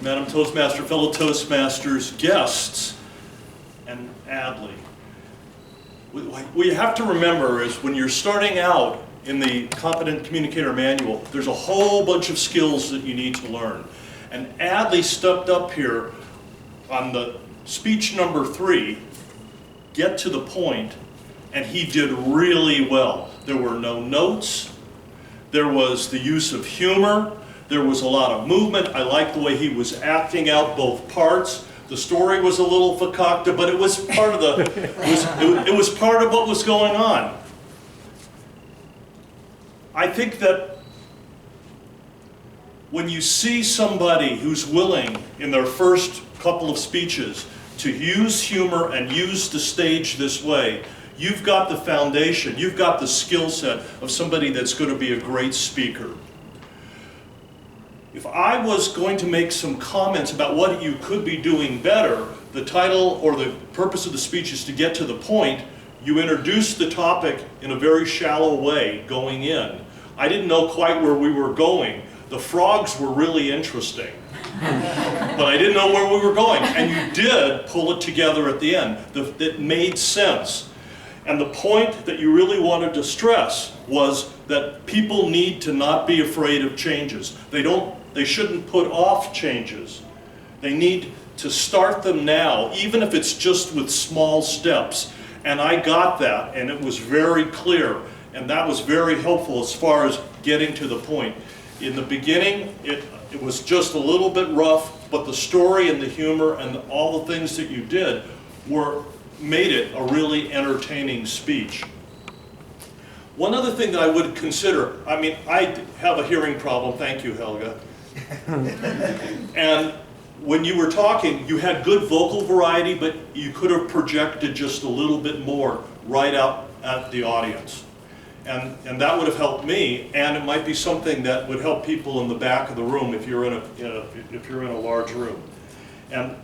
Madam Toastmaster, fellow Toastmasters, guests, and Adly. What you have to remember is when you're starting out in the Competent Communicator Manual, there's a whole bunch of skills that you need to learn. And Adly stepped up here on the speech number 3, get to the point, and he did really well. There were no notes, there was the use of humor, there was a lot of movement. I liked the way he was acting out both parts. The story was a little fakakta, but it was part of the, it was part of what was going on. I think that when you see somebody who's willing in their first couple of speeches to use humor and use the stage this way, you've got the foundation, you've got the skill set of somebody that's going to be a great speaker. If I was going to make some comments about what you could be doing better, the title or the purpose of the speech is to get to the point. You introduce the topic in a very shallow way going in. I didn't know quite where we were going. The frogs were really interesting, but I didn't know where we were going. And you did pull it together at the end. It made sense. And the point that you really wanted to stress was that people need to not be afraid of changes. They shouldn't put off changes. They need to start them now, even if it's just with small steps. And I got that, and it was very clear, and that was very helpful as far as getting to the point. In the beginning, it was just a little bit rough, but the story and the humor and all the things that you did made it a really entertaining speech. One other thing that I would consider, I mean, I have a hearing problem, thank you, Helga. And when you were talking, you had good vocal variety, but you could have projected just a little bit more right out at the audience. And that would have helped me, and it might be something that would help people in the back of the room if you're in a large room. And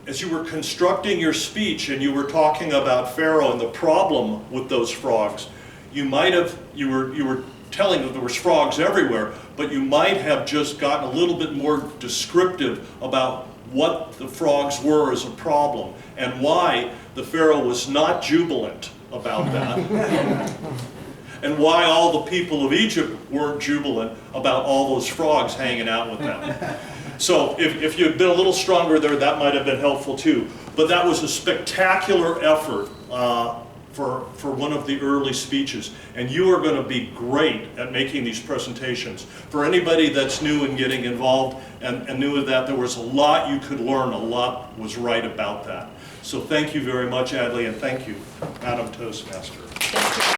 as you were constructing your speech and you were talking about Pharaoh and the problem with those frogs, you were telling that there was frogs everywhere, but you might have just gotten a little bit more descriptive about what the frogs were as a problem and why the Pharaoh was not jubilant about that and why all the people of Egypt weren't jubilant about all those frogs hanging out with them. So if you had been a little stronger there, that might have been helpful too. But that was a spectacular effort for one of the early speeches. And you are going to be great at making these presentations. For anybody that's new and getting involved and knew that there was a lot you could learn, a lot was right about that. So thank you very much, Adly, and thank you, Madam Toastmaster.